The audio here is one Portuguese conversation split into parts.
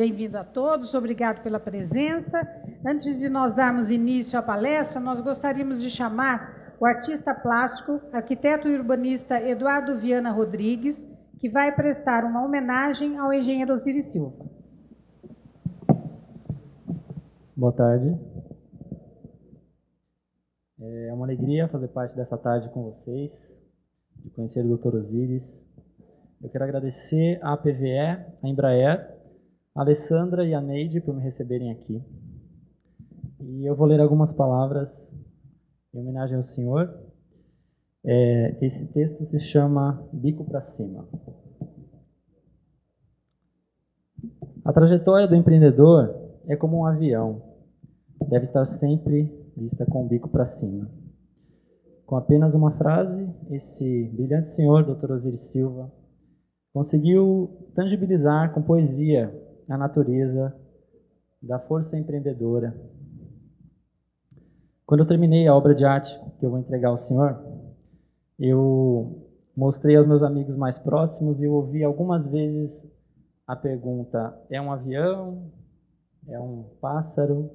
Bem-vindo a todos, obrigado pela presença. Antes de nós darmos início à palestra, nós gostaríamos de chamar o artista plástico, arquiteto e urbanista Eduardo Viana Rodrigues, que vai prestar uma homenagem ao engenheiro Osiris Silva. Boa tarde. É uma alegria fazer parte dessa tarde com vocês, de conhecer o Dr. Osiris. Eu quero agradecer à PVE, à Embraer, a Alessandra e a Neide por me receberem aqui. E eu vou ler algumas palavras em homenagem ao senhor. Esse texto se chama Bico para Cima. A trajetória do empreendedor é como um avião. Deve estar sempre vista com o bico para cima. Com apenas uma frase, esse brilhante senhor, Dr. Osiris Silva, conseguiu tangibilizar com poesia a natureza da força empreendedora. Quando eu terminei a obra de arte que eu vou entregar ao senhor, eu mostrei aos meus amigos mais próximos e eu ouvi algumas vezes a pergunta: é um avião? É um pássaro?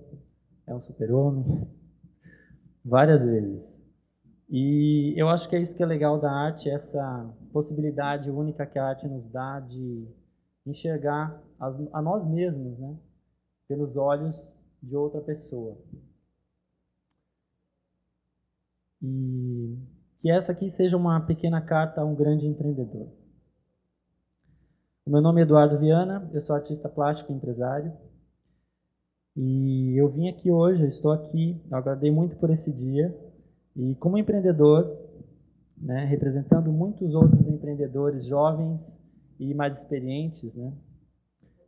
É um super-homem? Várias vezes. E eu acho que é isso que é legal da arte, essa possibilidade única que a arte nos dá de enxergar a nós mesmos, né, pelos olhos de outra pessoa. E que essa aqui seja uma pequena carta a um grande empreendedor. O meu nome é Eduardo Viana, eu sou artista plástico e empresário. E eu vim aqui hoje, eu estou aqui, eu aguardei muito por esse dia. E como empreendedor, né, representando muitos outros empreendedores jovens e mais experientes, né,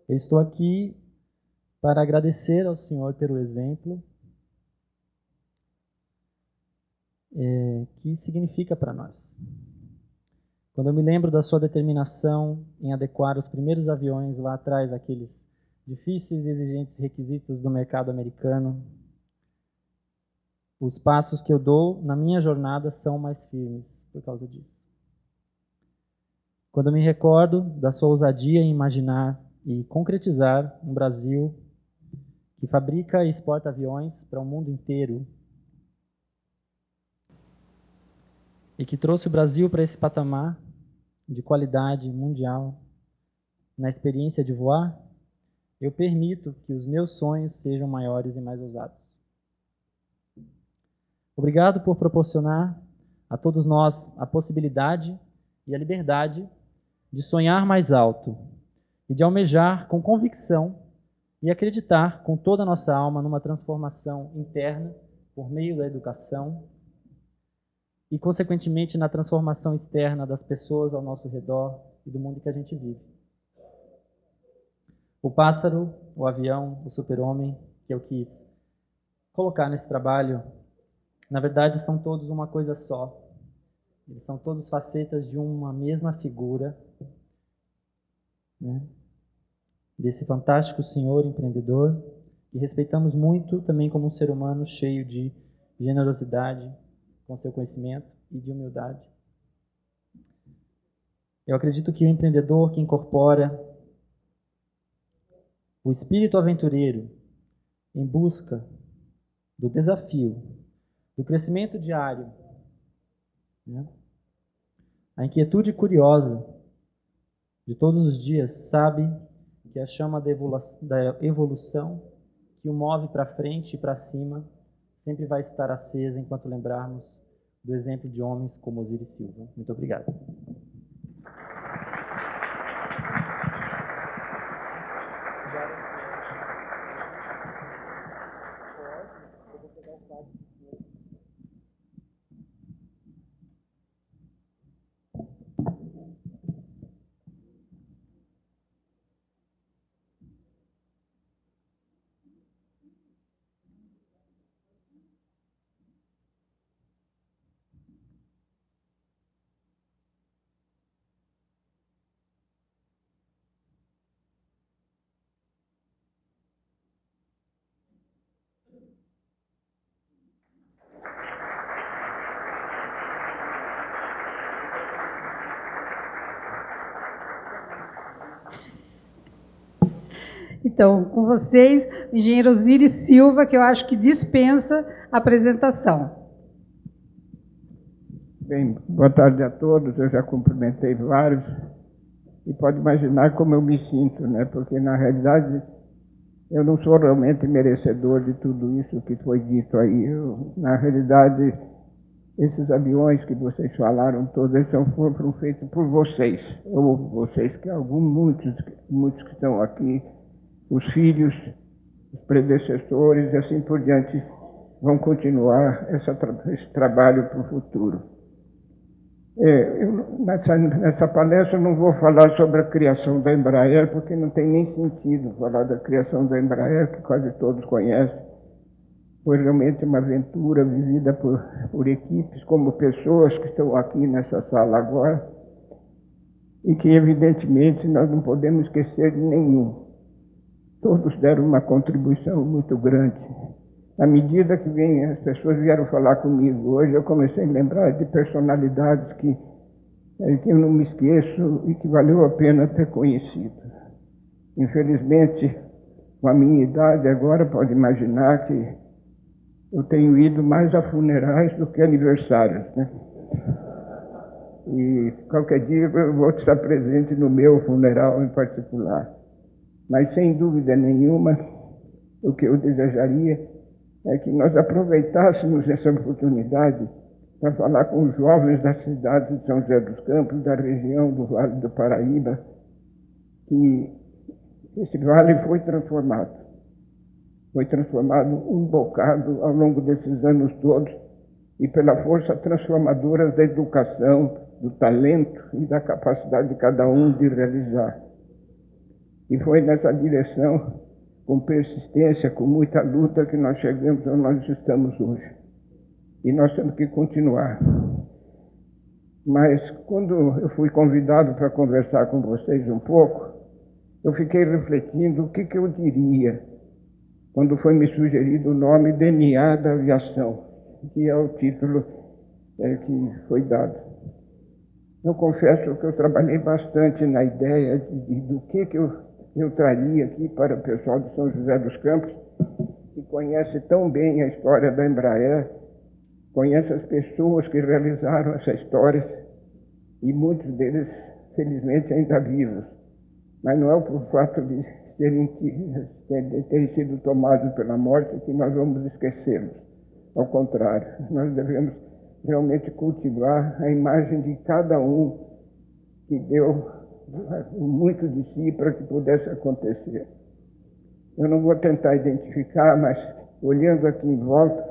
eu estou aqui para agradecer ao senhor pelo exemplo que significa para nós. Quando eu me lembro da sua determinação em adequar os primeiros aviões lá atrás, aqueles difíceis e exigentes requisitos do mercado americano, os passos que eu dou na minha jornada são mais firmes por causa disso. Quando eu me recordo da sua ousadia em imaginar e concretizar um Brasil que fabrica e exporta aviões para o mundo inteiro e que trouxe o Brasil para esse patamar de qualidade mundial na experiência de voar, eu permito que os meus sonhos sejam maiores e mais ousados. Obrigado por proporcionar a todos nós a possibilidade e a liberdade de sonhar mais alto e de almejar com convicção e acreditar com toda a nossa alma numa transformação interna por meio da educação e, consequentemente, na transformação externa das pessoas ao nosso redor e do mundo que a gente vive. O pássaro, o avião, o super-homem que eu quis colocar nesse trabalho, na verdade, são todos uma coisa só. Eles são todos facetas de uma mesma figura, né, desse fantástico senhor empreendedor, que respeitamos muito também como um ser humano cheio de generosidade, com seu conhecimento e de humildade. Eu acredito que o empreendedor que incorpora o espírito aventureiro em busca do desafio, do crescimento diário, né, a inquietude curiosa de todos os dias, sabe que a chama da evolução que o move para frente e para cima sempre vai estar acesa enquanto lembrarmos do exemplo de homens como Osiris Silva. Muito obrigado. Então, com vocês, o engenheiro Osiris Silva, que eu acho que dispensa a apresentação. Bem, boa tarde a todos. Eu já cumprimentei vários e pode imaginar como eu me sinto, né? Porque, na realidade, eu não sou realmente merecedor de tudo isso que foi dito aí. Na realidade, esses aviões que vocês falaram todos, eles foram feitos por vocês, ou vocês, que muitos que estão aqui, os filhos, os predecessores e assim por diante, vão continuar esse trabalho para o futuro. Nessa palestra eu não vou falar sobre a criação da Embraer, porque não tem nem sentido falar da criação da Embraer, que quase todos conhecem. Foi realmente uma aventura vivida por equipes, como pessoas que estão aqui nessa sala agora, e que, evidentemente, nós não podemos esquecer de nenhum. Todos deram uma contribuição muito grande. À medida que as pessoas vieram falar comigo hoje, eu comecei a lembrar de personalidades que eu não me esqueço e que valeu a pena ter conhecido. Infelizmente, com a minha idade agora, pode imaginar que eu tenho ido mais a funerais do que aniversários, né? E qualquer dia eu vou estar presente no meu funeral em particular. Mas, sem dúvida nenhuma, o que eu desejaria é que nós aproveitássemos essa oportunidade para falar com os jovens da cidade de São José dos Campos, da região do Vale do Paraíba, que esse vale foi transformado. Foi transformado um bocado ao longo desses anos todos e pela força transformadora da educação, do talento e da capacidade de cada um de realizar. E foi nessa direção, com persistência, com muita luta, que nós chegamos onde nós estamos hoje. E nós temos que continuar. Mas quando eu fui convidado para conversar com vocês um pouco, eu fiquei refletindo o que eu diria quando foi me sugerido o nome DNA da aviação, que é o título que foi dado. Eu confesso que eu trabalhei bastante na ideia do que eu traria aqui para o pessoal de São José dos Campos, que conhece tão bem a história da Embraer, conhece as pessoas que realizaram essa história, e muitos deles, felizmente, ainda vivos. Mas não é por fato de terem sido tomados pela morte que nós vamos esquecê-los. Ao contrário, nós devemos realmente cultivar a imagem de cada um que deu muito de si para que pudesse acontecer. Eu não vou tentar identificar, mas olhando aqui em volta,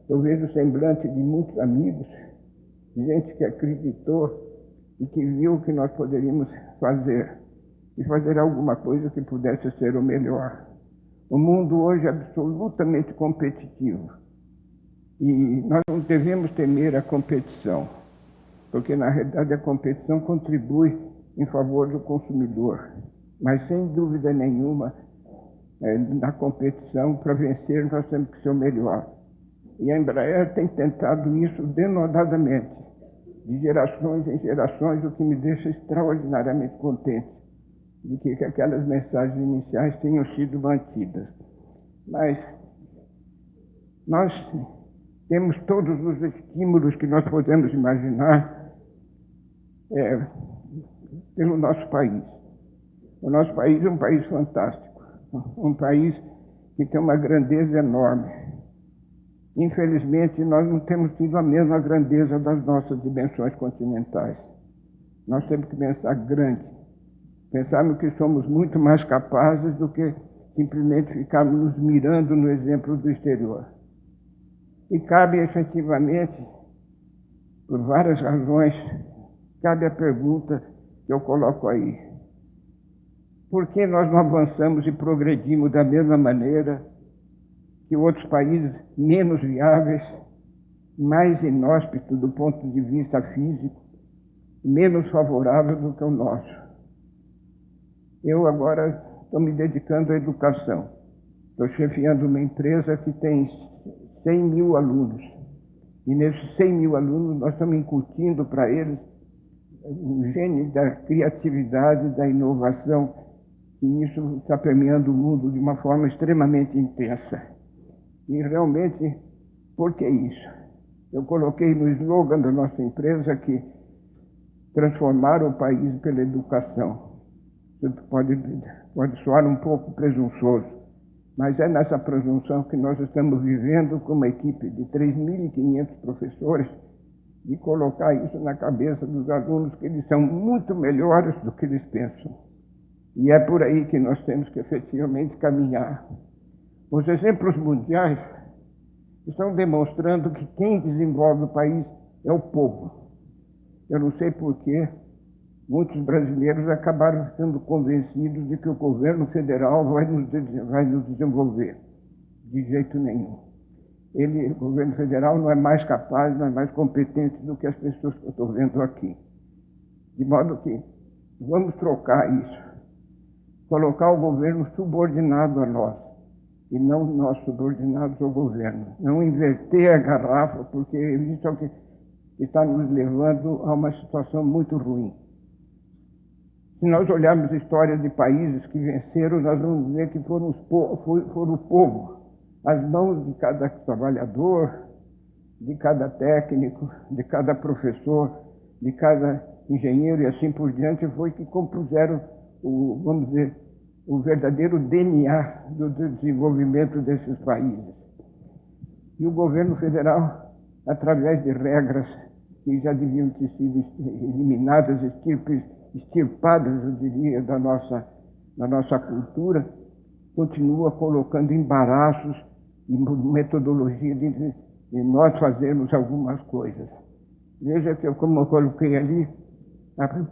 eu vejo o semblante de muitos amigos, gente que acreditou e que viu que nós poderíamos fazer, e fazer alguma coisa que pudesse ser o melhor. O mundo hoje é absolutamente competitivo. E nós não devemos temer a competição, porque na realidade a competição contribui em favor do consumidor. Mas sem dúvida nenhuma, na competição, para vencer, nós temos que ser o melhor. E a Embraer tem tentado isso denodadamente, de gerações em gerações, o que me deixa extraordinariamente contente de que aquelas mensagens iniciais tenham sido mantidas. Mas nós temos todos os estímulos que nós podemos imaginar pelo nosso país. O nosso país é um país fantástico, um país que tem uma grandeza enorme. Infelizmente, nós não temos tido a mesma grandeza das nossas dimensões continentais. Nós temos que pensar grande, pensarmos que somos muito mais capazes do que simplesmente ficarmos nos mirando no exemplo do exterior. E cabe efetivamente, por várias razões, cabe a pergunta que eu coloco aí. Por que nós não avançamos e progredimos da mesma maneira que outros países menos viáveis, mais inóspitos do ponto de vista físico, menos favorável do que o nosso? Eu agora estou me dedicando à educação. Estou chefiando uma empresa que tem 100 mil alunos. E nesses 100 mil alunos nós estamos incutindo para eles o gênio da criatividade, da inovação, E isso está permeando o mundo de uma forma extremamente intensa. E realmente, por que isso? Eu coloquei no slogan da nossa empresa que transformar o país pela educação. Isso pode soar um pouco presunçoso, mas é nessa presunção que nós estamos vivendo com uma equipe de 3.500 professores, de colocar isso na cabeça dos alunos, que eles são muito melhores do que eles pensam. E é por aí que nós temos que efetivamente caminhar. Os exemplos mundiais estão demonstrando que quem desenvolve o país é o povo. Eu não sei por que muitos brasileiros acabaram sendo convencidos de que o governo federal vai nos desenvolver. De jeito nenhum. O governo federal não é mais capaz, não é mais competente do que as pessoas que eu estou vendo aqui. De modo que vamos trocar isso. Colocar o governo subordinado a nós, e não nós subordinados ao governo. Não inverter a garrafa, porque isso é o que está nos levando a uma situação muito ruim. Se nós olharmos a história de países que venceram, nós vamos ver que foram o povo, as mãos de cada trabalhador, de cada técnico, de cada professor, de cada engenheiro e assim por diante, foi que compuseram vamos dizer, o verdadeiro DNA do desenvolvimento desses países. E o governo federal, através de regras que já deviam ter sido eliminadas, extirpadas, eu diria, da nossa cultura, continua colocando embaraços e metodologia de nós fazermos algumas coisas. Veja que, como eu coloquei ali,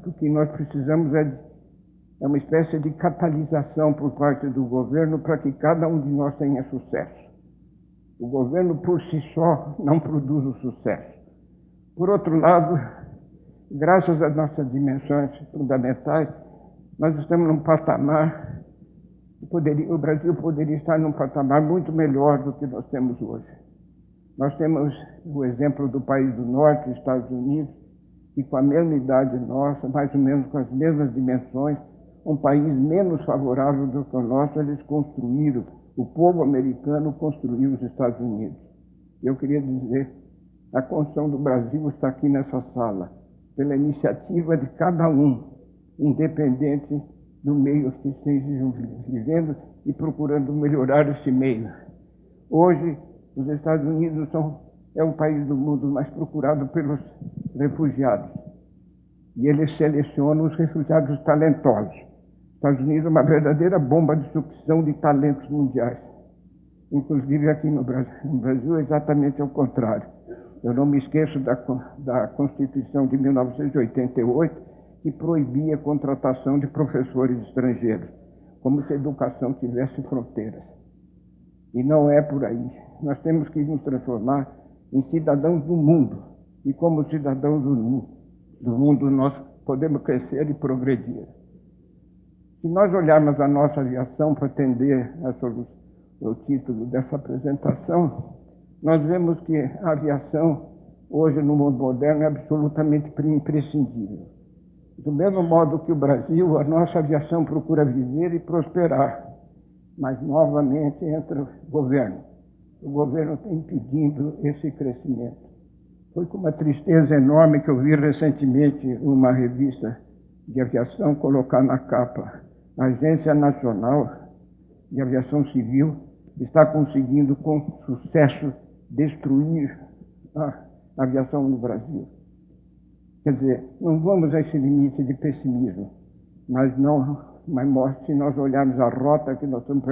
o que nós precisamos é uma espécie de catalisação por parte do governo para que cada um de nós tenha sucesso. O governo por si só não produz o sucesso. Por outro lado, graças às nossas dimensões fundamentais, nós estamos num patamar, o Brasil poderia estar num patamar muito melhor do que nós temos hoje. Nós temos o exemplo do país do norte, Estados Unidos, que com a mesma idade nossa, mais ou menos com as mesmas dimensões, um país menos favorável do que o nosso, eles construíram, o povo americano construiu os Estados Unidos. Eu queria dizer, a construção do Brasil está aqui nessa sala, pela iniciativa de cada um, independente do meio que estejam vivendo e procurando melhorar esse meio. Hoje, os Estados Unidos é o país do mundo mais procurado pelos refugiados. E eles selecionam os refugiados talentosos. Os Estados Unidos é uma verdadeira bomba de sucção de talentos mundiais. Inclusive aqui no Brasil é exatamente ao contrário. Eu não me esqueço da Constituição de 1988, que proibia a contratação de professores estrangeiros, como se a educação tivesse fronteiras. E não é por aí. Nós temos que nos transformar em cidadãos do mundo. E como cidadãos do mundo, nós podemos crescer e progredir. Se nós olharmos a nossa aviação para atender o título dessa apresentação, nós vemos que a aviação, hoje no mundo moderno, é absolutamente imprescindível. Do mesmo modo que o Brasil, a nossa aviação procura viver e prosperar. Mas, novamente, entra o governo. O governo está impedindo esse crescimento. Foi com uma tristeza enorme que eu vi recentemente uma revista de aviação colocar na capa: a Agência Nacional de Aviação Civil está conseguindo com sucesso destruir a aviação no Brasil. Quer dizer, não vamos a esse limite de pessimismo, mas se nós olharmos a rota que nós estamos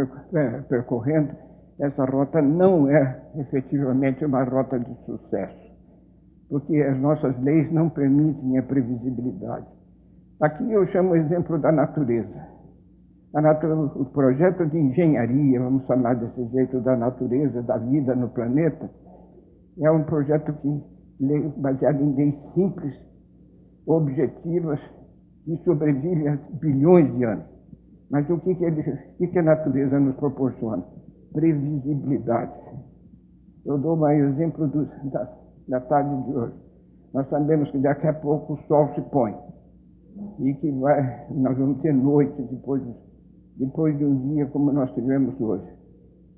percorrendo, essa rota não é efetivamente uma rota de sucesso, porque as nossas leis não permitem a previsibilidade. Aqui eu chamo o exemplo da natureza. O projeto de engenharia, vamos chamar desse jeito, da natureza, da vida no planeta, é um projeto baseado em leis simples, objetivas, que sobrevivem há bilhões de anos. Mas o que a natureza nos proporciona? Previsibilidade. Eu dou um exemplo da tarde de hoje. Nós sabemos que daqui a pouco o sol se põe e que nós vamos ter noite depois depois de um dia como nós tivemos hoje.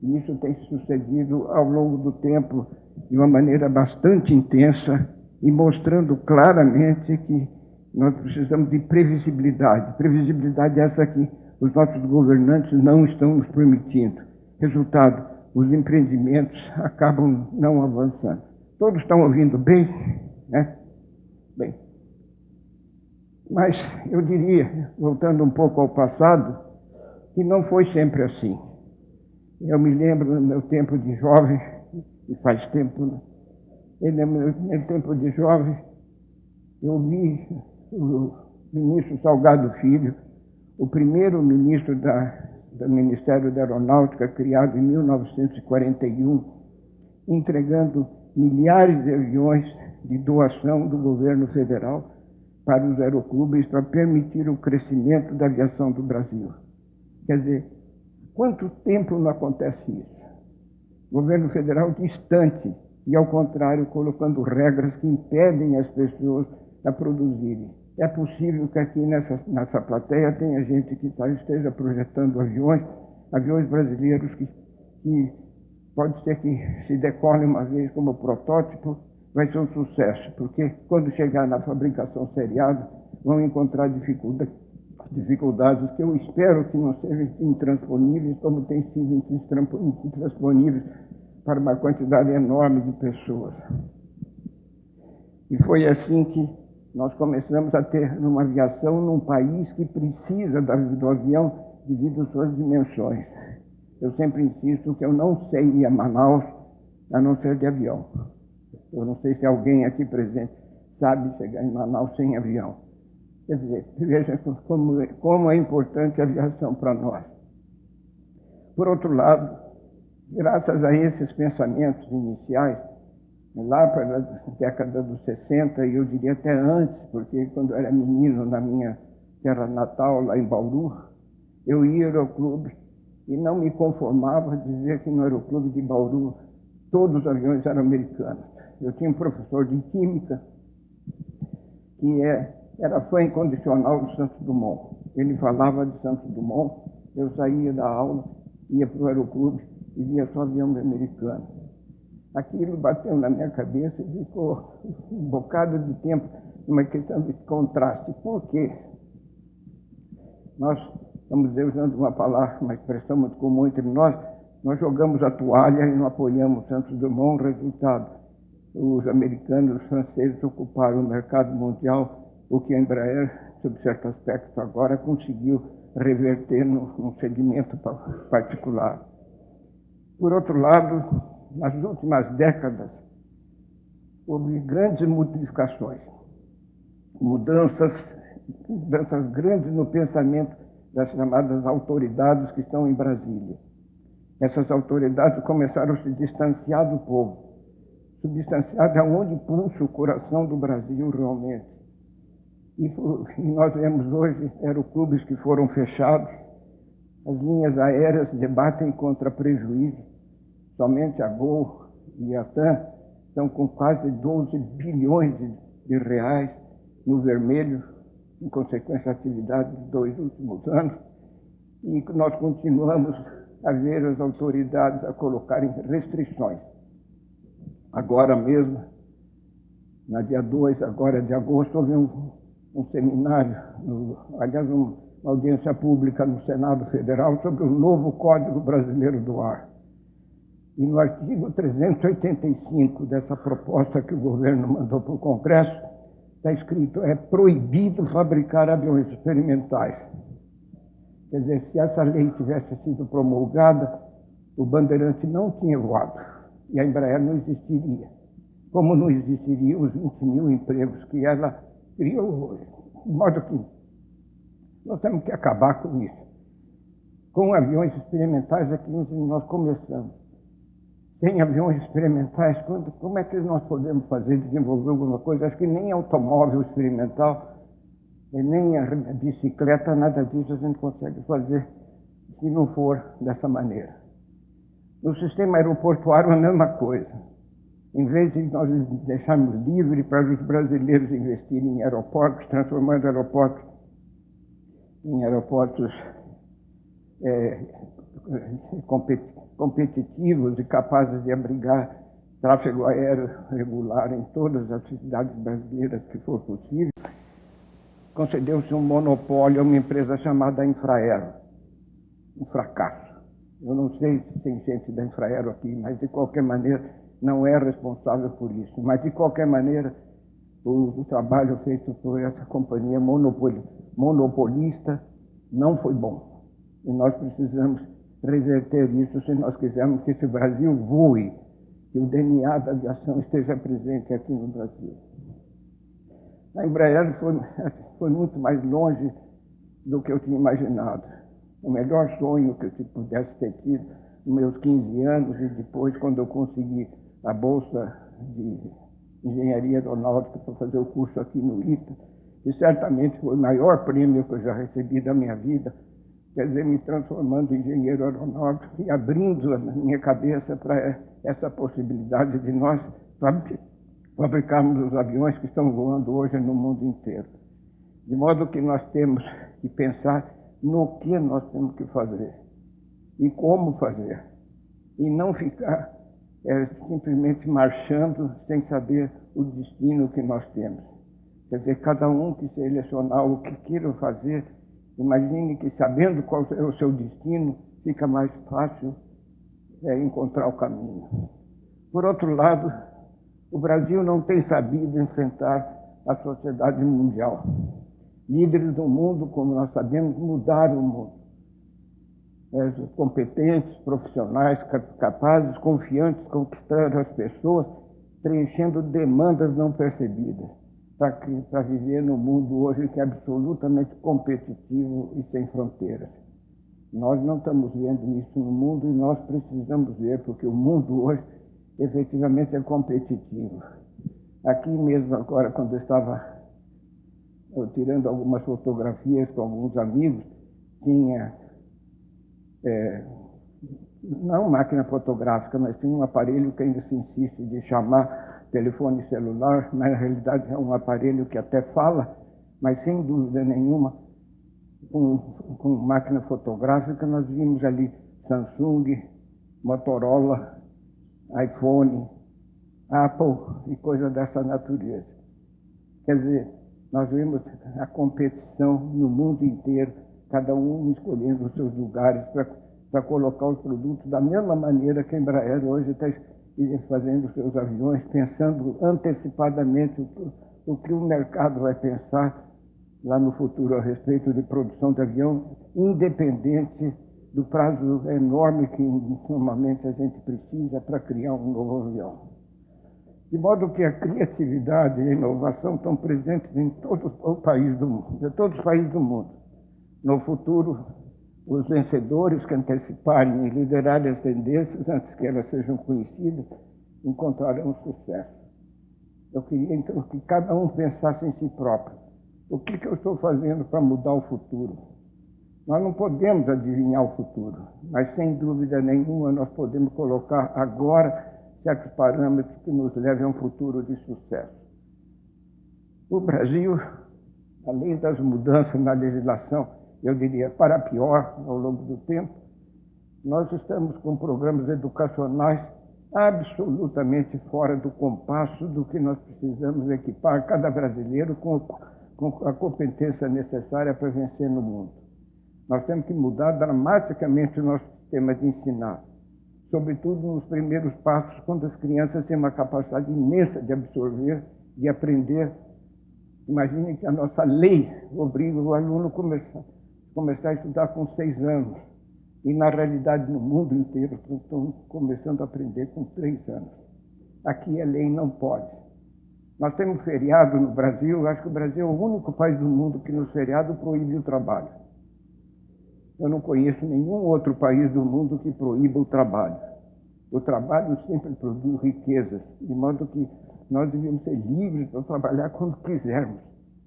E isso tem sucedido ao longo do tempo de uma maneira bastante intensa e mostrando claramente que nós precisamos de previsibilidade. Previsibilidade essa que os nossos governantes não estão nos permitindo. Resultado, os empreendimentos acabam não avançando. Todos estão ouvindo bem, né? Bem. Mas eu diria, voltando um pouco ao passado, que não foi sempre assim. Eu me lembro no meu tempo de jovem, e faz tempo, né? E no meu tempo de jovem, eu vi o ministro Salgado Filho, o primeiro ministro do Ministério da Aeronáutica, criado em 1941, entregando milhares de aviões de doação do governo federal para os aeroclubes para permitir o crescimento da aviação do Brasil. Quer dizer, quanto tempo não acontece isso? O governo federal distante e, ao contrário, colocando regras que impedem as pessoas a produzirem. É possível que aqui nessa plateia tenha gente que esteja projetando aviões brasileiros que pode ser que se decolem uma vez como protótipo, vai ser um sucesso, porque quando chegar na fabricação seriada, vão encontrar dificuldades que eu espero que não sejam intransponíveis, como têm sido intransponíveis para uma quantidade enorme de pessoas. E foi assim que nós começamos a ter uma aviação num país que precisa do avião devido às suas dimensões. Eu sempre insisto que eu não sei ir a Manaus a não ser de avião. Eu não sei se alguém aqui presente sabe chegar em Manaus sem avião. Quer dizer, veja como é importante a aviação para nós. Por outro lado, graças a esses pensamentos iniciais, lá para a década dos 60, e eu diria até antes, porque quando eu era menino na minha terra natal, lá em Bauru, eu ia ao aeroclube e não me conformava de dizer que no aeroclube de Bauru todos os aviões eram americanos. Eu tinha um professor de química que era fã incondicional de Santos Dumont. Ele falava de Santos Dumont, eu saía da aula, ia para o aeroclube e via só avião americano. Aquilo bateu na minha cabeça e ficou um bocado de tempo numa questão de contraste. Por quê? Nós, vamos dizer, usando uma expressão muito comum entre nós jogamos a toalha e não apoiamos Santos Dumont. Resultado, os americanos e os franceses ocuparam o mercado mundial, o que a Embraer, sob certo aspecto, agora conseguiu reverter num segmento particular. Por outro lado, nas últimas décadas, houve grandes modificações, mudanças grandes no pensamento das chamadas autoridades que estão em Brasília. Essas autoridades começaram a se distanciar do povo, se distanciar de onde pulsa o coração do Brasil realmente. E nós vemos hoje aeroclubes que foram fechados, as linhas aéreas debatem contra prejuízo. Somente a Gol e a TAM estão com quase 12 bilhões de reais no vermelho, em consequência da atividade dos 2 últimos anos, e nós continuamos a ver as autoridades a colocarem restrições. Agora mesmo, no dia 2 agora de agosto, houve um seminário, uma audiência pública no Senado Federal sobre o novo Código Brasileiro do Ar. E no artigo 385 dessa proposta que o governo mandou para o Congresso, está escrito: é proibido fabricar aviões experimentais. Quer dizer, se essa lei tivesse sido promulgada, o Bandeirante não tinha voado e a Embraer não existiria. Como não existiriam os 20 mil empregos que ela criou hoje. De modo que nós temos que acabar com isso. Com aviões experimentais aqui nós começamos. Sem aviões experimentais, como é que nós podemos desenvolver alguma coisa? Acho que nem automóvel experimental, nem a bicicleta, nada disso a gente consegue fazer se não for dessa maneira. No sistema aeroportuário, a mesma coisa. Em vez de nós deixarmos livre para os brasileiros investirem em aeroportos, transformando aeroportos em aeroportos competitivos e capazes de abrigar tráfego aéreo regular em todas as cidades brasileiras que for possível, concedeu-se um monopólio a uma empresa chamada Infraero. Um fracasso. Eu não sei se tem gente da Infraero aqui, mas de qualquer maneira não é responsável por isso. Mas de qualquer maneira, o trabalho feito por essa companhia monopolista não foi bom. E nós precisamos reverter isso se nós quisermos que esse Brasil voe, que o DNA da aviação esteja presente aqui no Brasil. A Embraer foi muito mais longe do que eu tinha imaginado. O melhor sonho que eu pudesse ter tido nos meus 15 anos e depois, quando eu consegui a bolsa de engenharia aeronáutica para fazer o curso aqui no ITA, que certamente foi o maior prêmio que eu já recebi da minha vida, quer dizer, me transformando em engenheiro aeronáutico e abrindo a minha cabeça para essa possibilidade de nós fabricarmos os aviões que estão voando hoje no mundo inteiro. De modo que nós temos que pensar no que nós temos que fazer e como fazer, e não ficar simplesmente marchando sem saber o destino que nós temos. Quer dizer, cada um que selecionar o que queira fazer, imagine que sabendo qual é o seu destino, fica mais fácil encontrar o caminho. Por outro lado, o Brasil não tem sabido enfrentar a sociedade mundial. Líderes do mundo, como nós sabemos, mudaram o mundo. Competentes, profissionais, capazes, confiantes, conquistando as pessoas, preenchendo demandas não percebidas, para viver no mundo hoje que é absolutamente competitivo e sem fronteiras. Nós não estamos vendo isso no mundo e nós precisamos ver, porque o mundo hoje efetivamente é competitivo. Aqui mesmo agora, quando eu estava tirando algumas fotografias com alguns amigos, tinha, não máquina fotográfica, mas tinha um aparelho que ainda se insiste de chamar telefone celular, mas na realidade é um aparelho que até fala, mas sem dúvida nenhuma, com máquina fotográfica, nós vimos ali Samsung, Motorola, iPhone, Apple e coisa dessa natureza. Quer dizer, nós vemos a competição no mundo inteiro, cada um escolhendo os seus lugares para colocar os produtos da mesma maneira que a Embraer hoje está fazendo os seus aviões, pensando antecipadamente o que o mercado vai pensar lá no futuro a respeito de produção de avião, independente do prazo enorme que normalmente a gente precisa para criar um novo avião. De modo que a criatividade e a inovação estão presentes em todos os países do mundo. No futuro, os vencedores que anteciparem e liderarem as tendências antes que elas sejam conhecidas, encontrarão sucesso. Eu queria então que cada um pensasse em si próprio. O que eu estou fazendo para mudar o futuro? Nós não podemos adivinhar o futuro, mas sem dúvida nenhuma nós podemos colocar agora certos parâmetros que nos levem a um futuro de sucesso. O Brasil, além das mudanças na legislação, eu diria para pior ao longo do tempo, nós estamos com programas educacionais absolutamente fora do compasso do que nós precisamos equipar cada brasileiro com a competência necessária para vencer no mundo. Nós temos que mudar dramaticamente o nosso sistema de ensinar, sobretudo nos primeiros passos, quando as crianças têm uma capacidade imensa de absorver, de aprender. Imaginem que a nossa lei obriga o aluno a começar a estudar com 6 anos. E, na realidade, no mundo inteiro, estão começando a aprender com 3 anos. Aqui a lei não pode. Nós temos feriado no Brasil, acho que o Brasil é o único país do mundo que no feriado proíbe o trabalho. Eu não conheço nenhum outro país do mundo que proíba o trabalho. O trabalho sempre produz riquezas, de modo que nós devemos ser livres para trabalhar quando quisermos,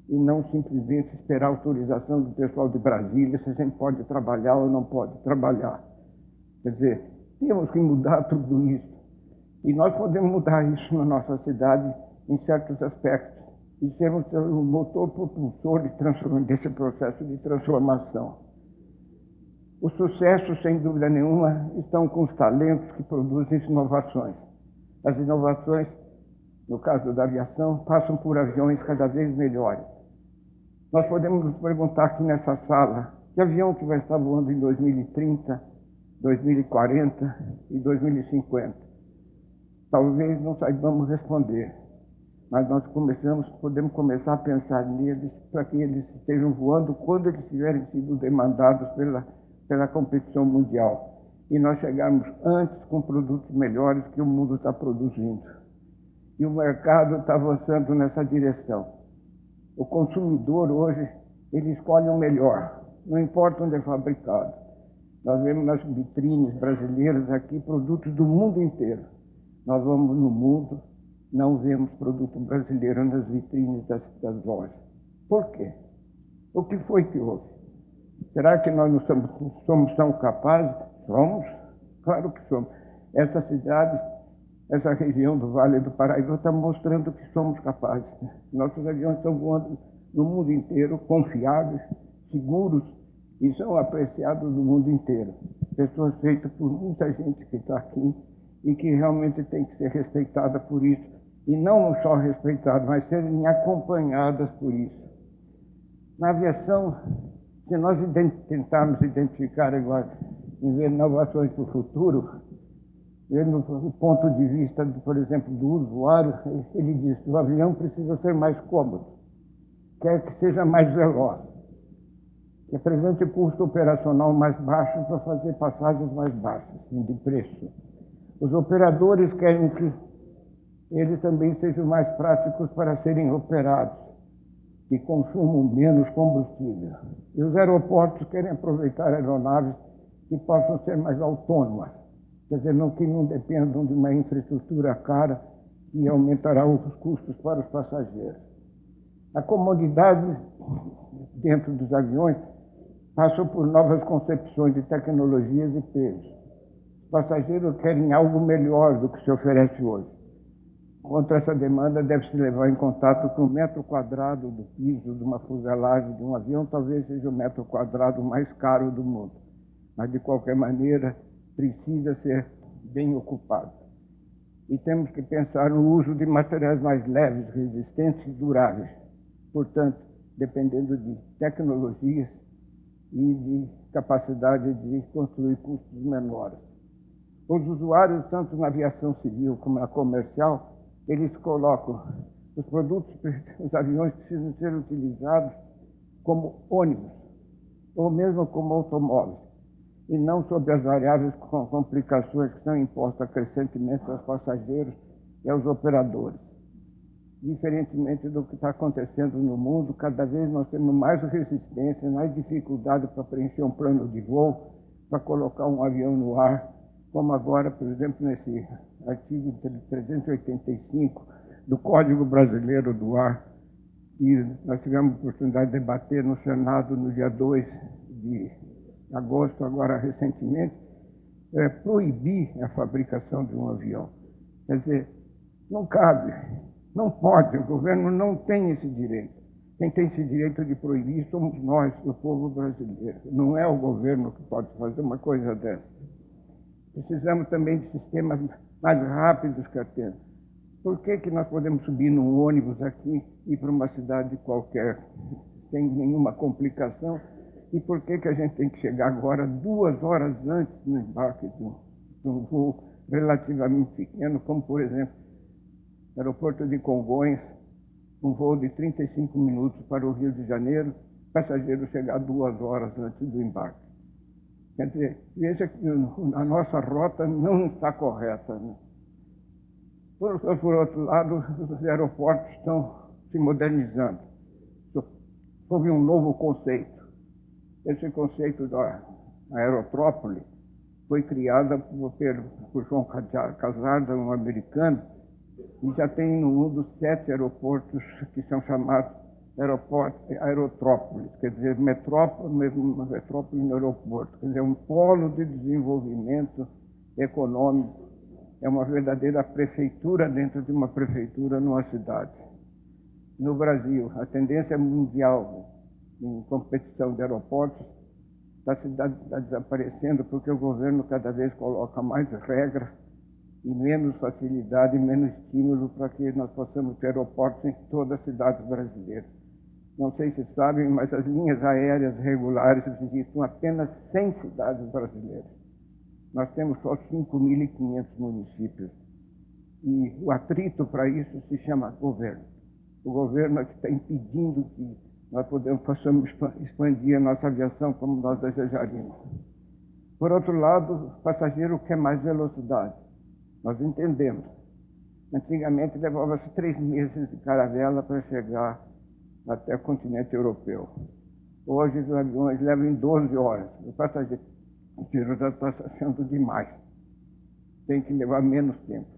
e não simplesmente esperar a autorização do pessoal de Brasília se a gente pode trabalhar ou não pode trabalhar. Quer dizer, temos que mudar tudo isso. E nós podemos mudar isso na nossa cidade em certos aspectos, e sermos o motor propulsor desse processo de transformação. O sucesso, sem dúvida nenhuma, estão com os talentos que produzem inovações. As inovações, no caso da aviação, passam por aviões cada vez melhores. Nós podemos nos perguntar aqui nessa sala, que avião que vai estar voando em 2030, 2040 e 2050? Talvez não saibamos responder, mas nós podemos começar a pensar neles para que eles estejam voando quando eles tiverem sido demandados pela competição mundial. E nós chegarmos antes com produtos melhores que o mundo está produzindo. E o mercado está avançando nessa direção. O consumidor hoje, ele escolhe o melhor, não importa onde é fabricado. Nós vemos nas vitrines brasileiras aqui produtos do mundo inteiro. Nós vamos no mundo, não vemos produto brasileiro nas vitrines das lojas. Por quê? O que foi que houve? Será que nós não somos tão capazes? Somos? Claro que somos. Essa cidade, essa região do Vale do Paraíba está mostrando que somos capazes. Nossos aviões estão voando no mundo inteiro, confiáveis, seguros, e são apreciados no mundo inteiro. Pessoas feitas por muita gente que está aqui e que realmente tem que ser respeitada por isso. E não só respeitadas, mas serem acompanhadas por isso. Na aviação, se nós tentarmos identificar agora, em ver inovações para o futuro, vendo o ponto de vista, por exemplo, do usuário, ele diz que o avião precisa ser mais cômodo, quer que seja mais veloz, que apresente custo operacional mais baixo para fazer passagens mais baixas de preço. Os operadores querem que eles também sejam mais práticos para serem operados e consumam menos combustível. E os aeroportos querem aproveitar aeronaves que possam ser mais autônomas, quer dizer, que não dependam de uma infraestrutura cara que aumentará os custos para os passageiros. A comodidade dentro dos aviões passou por novas concepções de tecnologias e pesos. Os passageiros querem algo melhor do que se oferece hoje. Contra essa demanda, deve-se levar em contato que o metro quadrado do piso de uma fuselagem de um avião talvez seja o metro quadrado mais caro do mundo. Mas, de qualquer maneira, precisa ser bem ocupado. E temos que pensar no uso de materiais mais leves, resistentes e duráveis. Portanto, dependendo de tecnologias e de capacidade de construir custos menores. Os usuários, tanto na aviação civil como na comercial, eles colocam os produtos, os aviões precisam ser utilizados como ônibus, ou mesmo como automóveis, e não sob as variáveis complicações que são impostas crescentemente aos passageiros e aos operadores. Diferentemente do que está acontecendo no mundo, cada vez nós temos mais resistência, mais dificuldade para preencher um plano de voo, para colocar um avião no ar, como agora, por exemplo, nesse artigo 385 do Código Brasileiro do Ar, e nós tivemos a oportunidade de debater no Senado no dia 2 de agosto, agora recentemente, proibir a fabricação de um avião. Quer dizer, não cabe, não pode, o governo não tem esse direito. Quem tem esse direito de proibir somos nós, o povo brasileiro. Não é o governo que pode fazer uma coisa dessa. Precisamos também de sistemas mais rápidos que atendam. Por que nós podemos subir num ônibus aqui e ir para uma cidade qualquer sem nenhuma complicação? E por que a gente tem que chegar agora 2 horas antes no embarque de um voo relativamente pequeno, como, por exemplo, no aeroporto de Congonhas, um voo de 35 minutos para o Rio de Janeiro, passageiro chegar 2 horas antes do embarque. Quer dizer, veja que a nossa rota não está correta, né? Por outro lado, os aeroportos estão se modernizando. Houve um novo conceito. Esse conceito da aerotrópole foi criada por João Casarda, um americano, e já tem no mundo 7 aeroportos que são chamados aerotrópolis, quer dizer, metrópole no aeroporto, quer dizer, um polo de desenvolvimento econômico, é uma verdadeira prefeitura dentro de uma prefeitura numa cidade. No Brasil, a tendência mundial em competição de aeroportos da cidade está desaparecendo porque o governo cada vez coloca mais regras e menos facilidade, menos estímulo para que nós possamos ter aeroportos em todas as cidades brasileiras. Não sei se sabem, mas as linhas aéreas regulares existem apenas 100 cidades brasileiras. Nós temos só 5.500 municípios. E o atrito para isso se chama governo. O governo é que está impedindo que nós possamos expandir a nossa aviação como nós desejaríamos. Por outro lado, o passageiro quer mais velocidade. Nós entendemos. Antigamente levava-se 3 meses de caravela para chegar até o continente europeu. Hoje os aviões levam em 12 horas. O passageiro já está achando demais. Tem que levar menos tempo.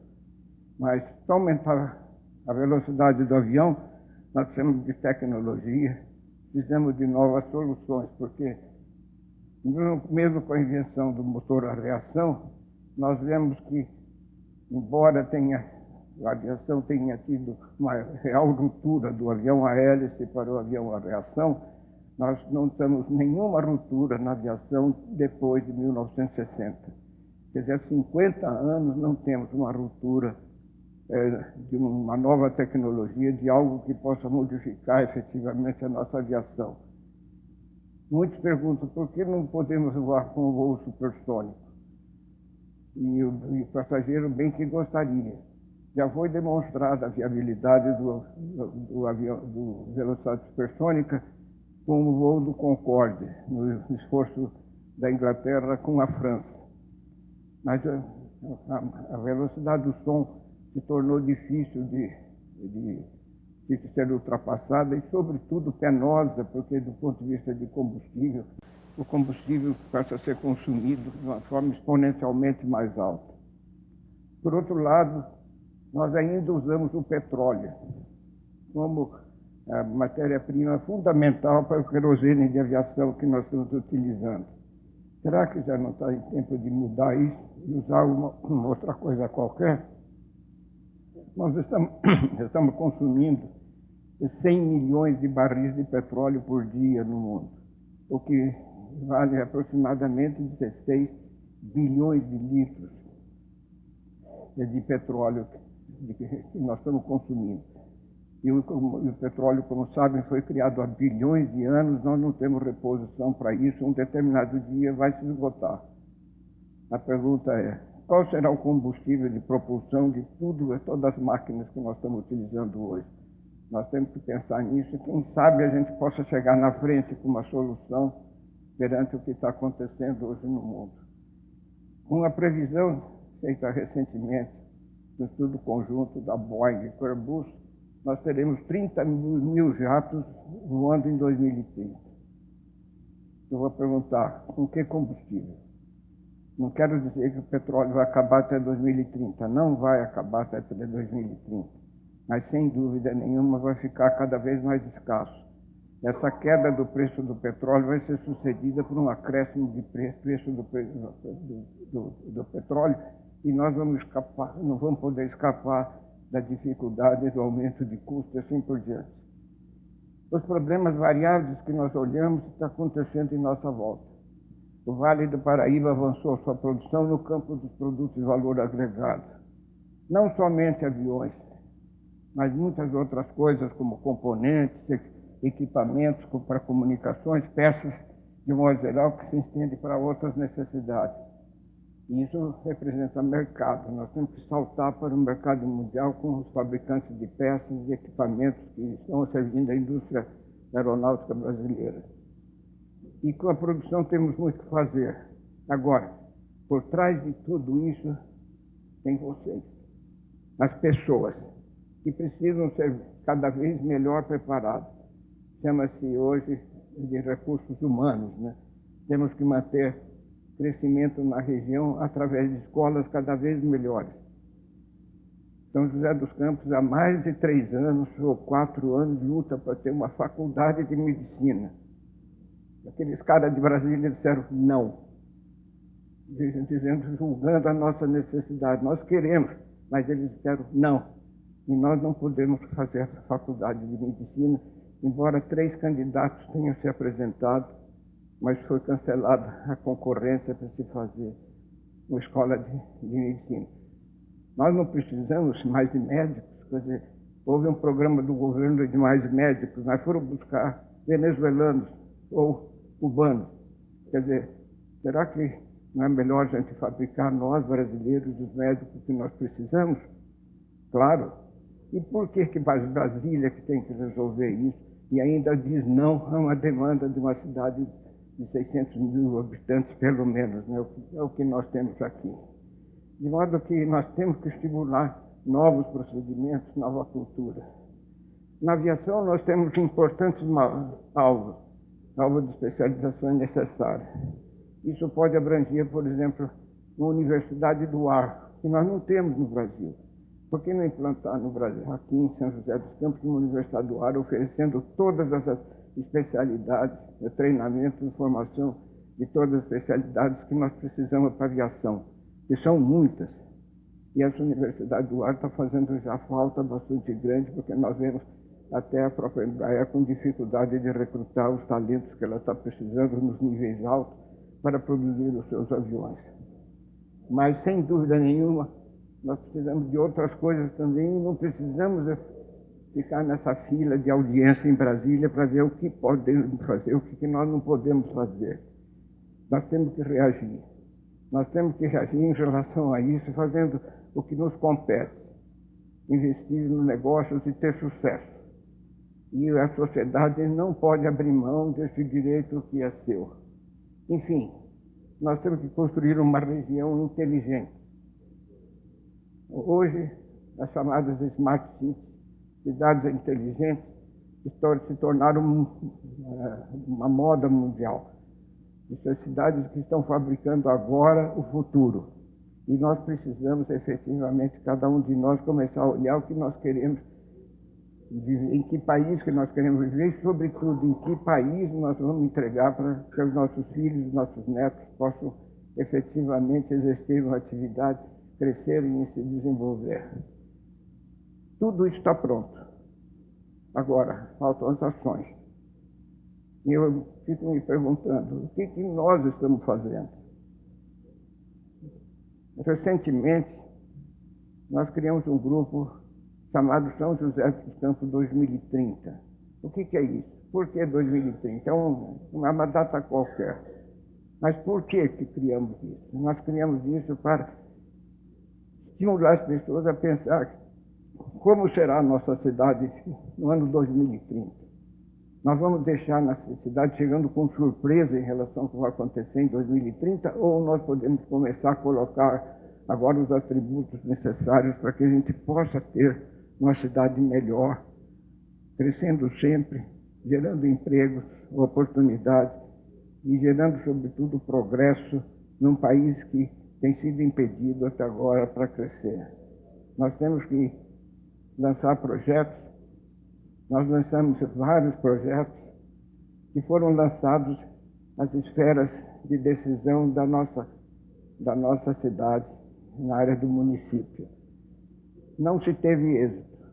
Mas para aumentar a velocidade do avião, nós precisamos de tecnologia, precisamos de novas soluções, porque mesmo com a invenção do motor a reação, nós vemos que, embora a aviação tenha tido uma real ruptura do avião a hélice para o avião a reação, nós não temos nenhuma ruptura na aviação depois de 1960. Quer dizer, há 50 anos não temos uma ruptura de uma nova tecnologia, de algo que possa modificar efetivamente a nossa aviação. Muitos perguntam por que não podemos voar com um voo supersônico. E o passageiro bem que gostaria. Já foi demonstrada a viabilidade do avião, do velocidade supersônica com o voo do Concorde, no esforço da Inglaterra com a França. Mas a velocidade do som se tornou difícil de ser ultrapassada e, sobretudo, penosa, porque, do ponto de vista de combustível, o combustível passa a ser consumido de uma forma exponencialmente mais alta. Por outro lado, nós ainda usamos o petróleo como a matéria-prima fundamental para o querosene de aviação que nós estamos utilizando. Será que já não está em tempo de mudar isso e usar uma outra coisa qualquer? Nós estamos consumindo 100 milhões de barris de petróleo por dia no mundo, o que vale aproximadamente 16 bilhões de litros de petróleo que nós estamos consumindo. E o petróleo, como sabem, foi criado há bilhões de anos, nós não temos reposição para isso, um determinado dia vai se esgotar. A pergunta é, qual será o combustível de propulsão de todas as máquinas que nós estamos utilizando hoje? Nós temos que pensar nisso e, quem sabe, a gente possa chegar na frente com uma solução perante o que está acontecendo hoje no mundo. Uma previsão feita recentemente, no estudo conjunto da Boeing e Airbus, nós teremos 30 mil jatos voando em 2030. Eu vou perguntar, com que combustível? Não quero dizer que o petróleo vai acabar até 2030, não vai acabar até 2030, mas sem dúvida nenhuma vai ficar cada vez mais escasso. Essa queda do preço do petróleo vai ser sucedida por um acréscimo de preço do petróleo e nós não vamos poder escapar da dificuldade do aumento de custos e assim por diante. Os problemas variados que nós olhamos estão acontecendo em nossa volta. O Vale do Paraíba avançou sua produção no campo dos produtos de valor agregado. Não somente aviões, mas muitas outras coisas como componentes, equipamentos para comunicações, peças de modo geral que se estende para outras necessidades. E isso representa mercado. Nós temos que saltar para o mercado mundial com os fabricantes de peças e equipamentos que estão servindo a indústria aeronáutica brasileira. E com a produção temos muito que fazer. Agora, por trás de tudo isso, tem vocês, as pessoas, que precisam ser cada vez melhor preparadas. Chama-se hoje de recursos humanos, né? Temos que manter crescimento na região através de escolas cada vez melhores. São José dos Campos, há mais de 3 anos ou 4 anos, luta para ter uma faculdade de medicina. Aqueles caras de Brasília disseram não, dizendo, julgando a nossa necessidade. Nós queremos, mas eles disseram não. E nós não podemos fazer essa faculdade de medicina, embora 3 candidatos tenham se apresentado mas foi cancelada a concorrência para se fazer uma escola de medicina. Nós não precisamos mais de médicos, quer dizer, houve um programa do governo de mais médicos, mas foram buscar venezuelanos ou cubanos. Quer dizer, será que não é melhor a gente fabricar nós, brasileiros, os médicos que nós precisamos? Claro. E por que Brasília que tem que resolver isso e ainda diz não a uma demanda de uma cidade de 600 mil habitantes, pelo menos, né? É o que nós temos aqui. De modo que nós temos que estimular novos procedimentos, nova cultura. Na aviação nós temos importantes alvos de especialização necessária. Isso pode abranger, por exemplo, uma universidade do ar, que nós não temos no Brasil. Por que não implantar no Brasil, aqui em São José dos Campos, uma universidade do ar, oferecendo todas essas especialidades, treinamento e formação de todas as especialidades que nós precisamos para a aviação, que são muitas. E essa Universidade do Ar está fazendo já falta bastante grande, porque nós vemos até a própria Embraer com dificuldade de recrutar os talentos que ela está precisando nos níveis altos para produzir os seus aviões. Mas, sem dúvida nenhuma, nós precisamos de outras coisas também e não precisamos ficar nessa fila de audiência em Brasília para ver o que podemos fazer, o que nós não podemos fazer. Nós temos que reagir. Nós temos que reagir em relação a isso, fazendo o que nos compete. Investir nos negócios e ter sucesso. E a sociedade não pode abrir mão desse direito que é seu. Enfim, nós temos que construir uma região inteligente. Hoje, as chamadas Smart Cities, cidades inteligentes, se tornaram uma moda mundial. Essas cidades que estão fabricando agora o futuro. E nós precisamos, efetivamente, cada um de nós começar a olhar o que nós queremos viver, em que país que nós queremos viver e, sobretudo, em que país nós vamos entregar para que os nossos filhos, os nossos netos possam efetivamente exercer uma atividade, crescerem e se desenvolver. Tudo isso está pronto. Agora, faltam as ações. E eu fico me perguntando, o que nós estamos fazendo? Recentemente, nós criamos um grupo chamado São José dos Campos 2030. O que é isso? Por que 2030? É uma data qualquer. Mas por que criamos isso? Nós criamos isso para estimular as pessoas a pensar como será a nossa cidade no ano 2030. Nós vamos deixar nossa cidade chegando com surpresa em relação ao que vai acontecer em 2030, ou nós podemos começar a colocar agora os atributos necessários para que a gente possa ter uma cidade melhor, crescendo sempre, gerando empregos, oportunidades e gerando, sobretudo, progresso num país que tem sido impedido até agora para crescer. Nós temos que lançar projetos. Nós lançamos vários projetos que foram lançados nas esferas de decisão da nossa cidade, na área do município. Não se teve êxito.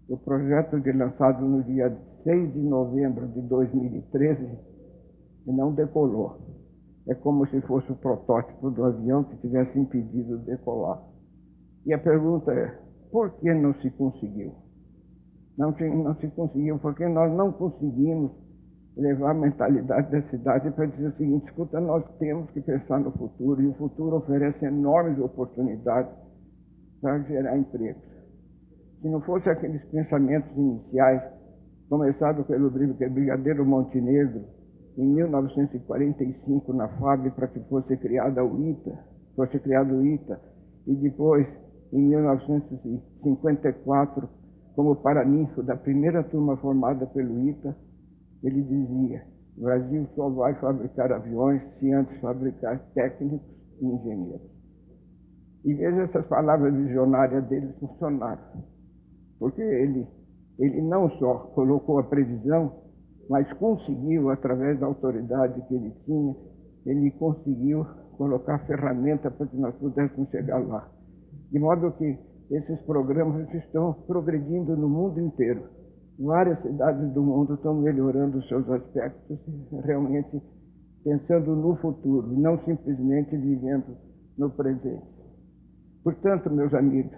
O projeto lançado no dia 6 de novembro de 2013 não decolou. É como se fosse o protótipo do avião que tivesse impedido de decolar. E a pergunta é, por que não se conseguiu? Não se conseguiu porque nós não conseguimos levar a mentalidade da cidade para dizer o seguinte, escuta, nós temos que pensar no futuro, e o futuro oferece enormes oportunidades para gerar empregos. Se não fosse aqueles pensamentos iniciais, começados pelo brigadeiro Montenegro, em 1945, na fábrica, para que fosse criado o ITA, e depois, em 1954, como paraninfo da primeira turma formada pelo ITA, ele dizia, o Brasil só vai fabricar aviões se antes fabricar técnicos e engenheiros. E veja, essas palavras visionárias dele funcionaram, porque ele não só colocou a previsão, mas conseguiu, através da autoridade que ele tinha, ele conseguiu colocar ferramenta para que nós pudéssemos chegar lá. De modo que esses programas estão progredindo no mundo inteiro. Várias cidades do mundo estão melhorando os seus aspectos, realmente pensando no futuro, não simplesmente vivendo no presente. Portanto, meus amigos,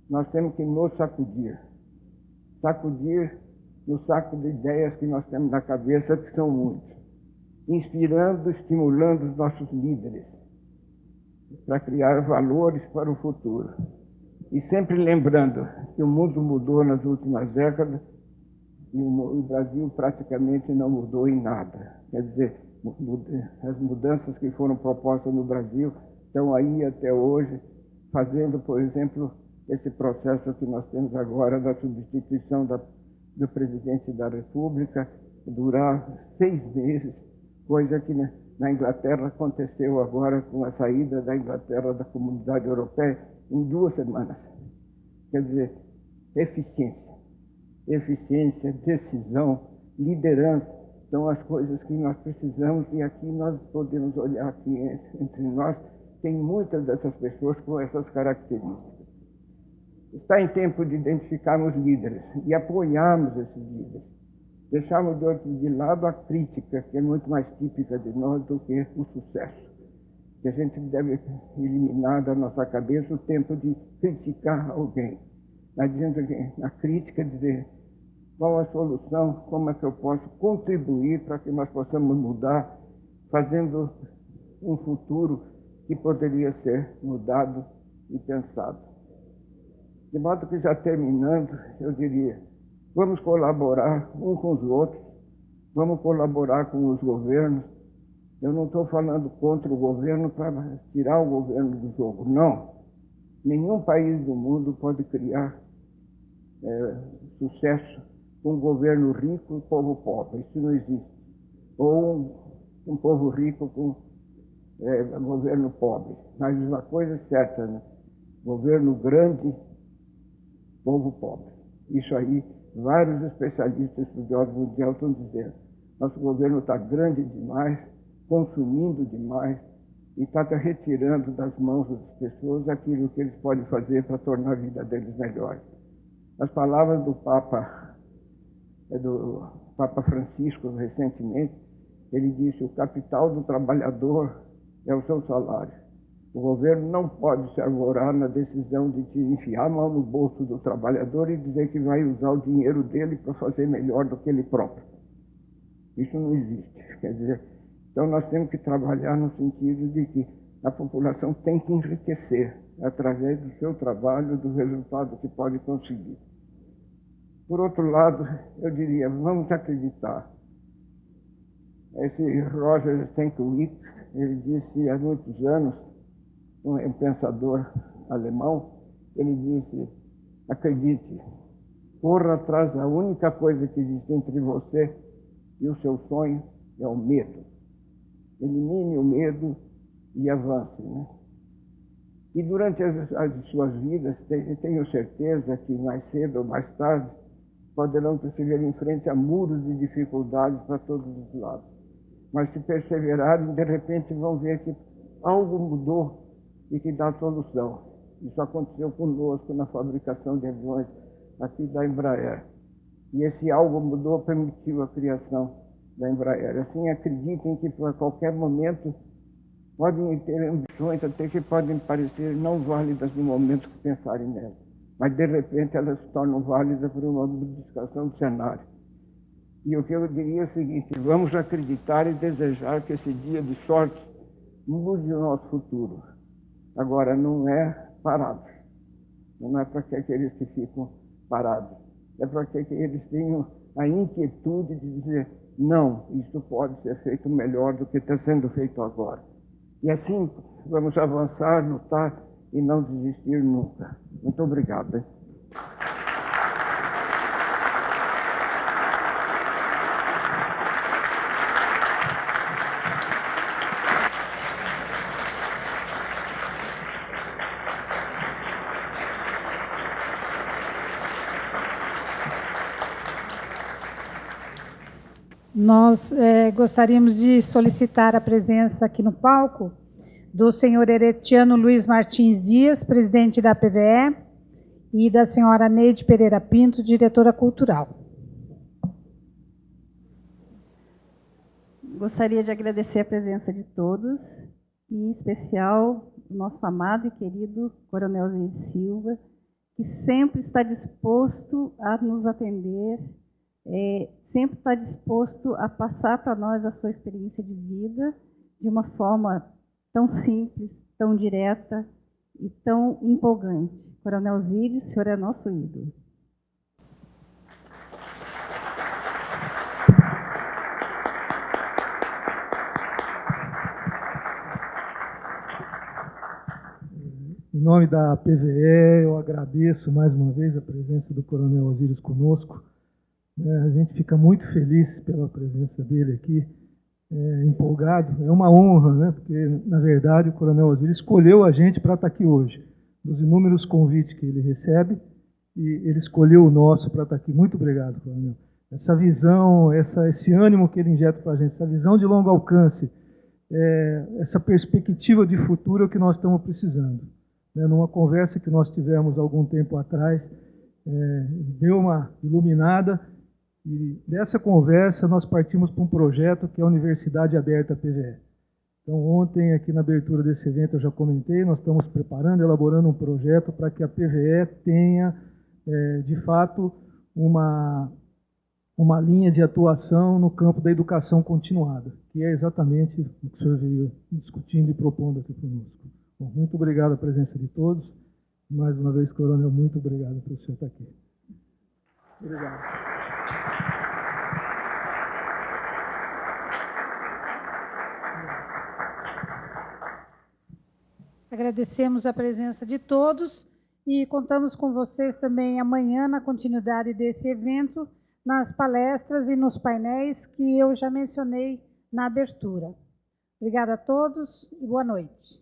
nós temos que nos sacudir. Sacudir no saco de ideias que nós temos na cabeça, que são muitos. Inspirando, estimulando os nossos líderes para criar valores para o futuro. E sempre lembrando que o mundo mudou nas últimas décadas e o Brasil praticamente não mudou em nada. Quer dizer, as mudanças que foram propostas no Brasil estão aí até hoje, fazendo, por exemplo, esse processo que nós temos agora da substituição do presidente da República, durar 6 meses, coisa que na Inglaterra aconteceu agora com a saída da Inglaterra da Comunidade Europeia em 2 semanas. Quer dizer, eficiência, decisão, liderança, são as coisas que nós precisamos, e aqui nós podemos olhar aqui entre nós, tem muitas dessas pessoas com essas características. Está em tempo de identificarmos líderes e apoiarmos esses líderes. Deixarmos de lado a crítica, que é muito mais típica de nós do que o sucesso. Que a gente deve eliminar da nossa cabeça o tempo de criticar alguém. Não adianta na crítica dizer qual a solução, como é que eu posso contribuir para que nós possamos mudar, fazendo um futuro que poderia ser mudado e pensado. De modo que, já terminando, eu diria, vamos colaborar uns com os outros, vamos colaborar com os governos. Eu não estou falando contra o governo para tirar o governo do jogo, não. Nenhum país do mundo pode criar sucesso com um governo rico e povo pobre. Isso não existe. Ou um povo rico com governo pobre. Mas uma coisa é certa, né? Governo grande, povo pobre. Isso aí, vários especialistas estudiosos mundiais estão dizendo. Nosso governo está grande demais, consumindo demais, e está retirando das mãos das pessoas aquilo que eles podem fazer para tornar a vida deles melhor. As palavras do Papa Francisco, recentemente, ele disse: o capital do trabalhador é o seu salário. O governo não pode se arvorar na decisão de te enfiar a mão no bolso do trabalhador e dizer que vai usar o dinheiro dele para fazer melhor do que ele próprio. Isso não existe. Quer dizer, então nós temos que trabalhar no sentido de que a população tem que enriquecer através do seu trabalho, do resultado que pode conseguir. Por outro lado, eu diria, vamos acreditar. Esse Roger Stankiewicz, ele disse há muitos anos, um pensador alemão, ele disse: acredite, corra atrás da única coisa que existe entre você e o seu sonho, é o medo. Elimine o medo e avance, né? E durante as suas vidas, tenho certeza que mais cedo ou mais tarde, poderão perseverar em frente a muros de dificuldades para todos os lados. Mas se perseverarem, de repente vão ver que algo mudou e que dá solução. Isso aconteceu conosco na fabricação de aviões aqui da Embraer. E esse algo mudou, permitiu a criação da Embraer. Assim, acreditem que a qualquer momento podem ter ambições até que podem parecer não válidas no momento que pensarem nelas. Mas, de repente, elas se tornam válidas por uma modificação do cenário. E o que eu diria é o seguinte: vamos acreditar e desejar que esse dia de sorte mude o nosso futuro. Agora, não é parado. Não é para que aqueles que ficam parados. É para que eles tenham a inquietude de dizer: não, isso pode ser feito melhor do que está sendo feito agora. E assim vamos avançar, lutar e não desistir nunca. Muito obrigado. Hein? Nós gostaríamos de solicitar a presença aqui no palco do senhor Heretiano Luiz Martins Dias, presidente da PVE, e da senhora Neide Pereira Pinto, diretora cultural. Gostaria de agradecer a presença de todos, e em especial o nosso amado e querido Coronel Osiris Silva, que sempre está disposto a nos atender, sempre está disposto a passar para nós a sua experiência de vida de uma forma tão simples, tão direta e tão empolgante. Coronel Osiris, o senhor é nosso ídolo. Em nome da PVE, eu agradeço mais uma vez a presença do Coronel Osiris conosco. A gente fica muito feliz pela presença dele aqui, empolgado. É uma honra, né? Porque, na verdade, o Coronel Osiris escolheu a gente para estar aqui hoje. Dos inúmeros convites que ele recebe, e ele escolheu o nosso para estar aqui. Muito obrigado, Coronel. Essa visão, esse ânimo que ele injeta para a gente, essa visão de longo alcance, essa perspectiva de futuro é o que nós estamos precisando. Numa conversa que nós tivemos algum tempo atrás, deu uma iluminada, e dessa conversa nós partimos para um projeto que é a Universidade Aberta PVE. Então, ontem, aqui na abertura desse evento, eu já comentei, nós estamos preparando, elaborando um projeto para que a PVE tenha, de fato, uma linha de atuação no campo da educação continuada, que é exatamente o que o senhor veio discutindo e propondo aqui conosco. Bom, muito obrigado a presença de todos. Mais uma vez, Coronel, muito obrigado por o senhor estar aqui. Obrigado. Agradecemos a presença de todos e contamos com vocês também amanhã na continuidade desse evento, nas palestras e nos painéis que eu já mencionei na abertura. Obrigada a todos e boa noite.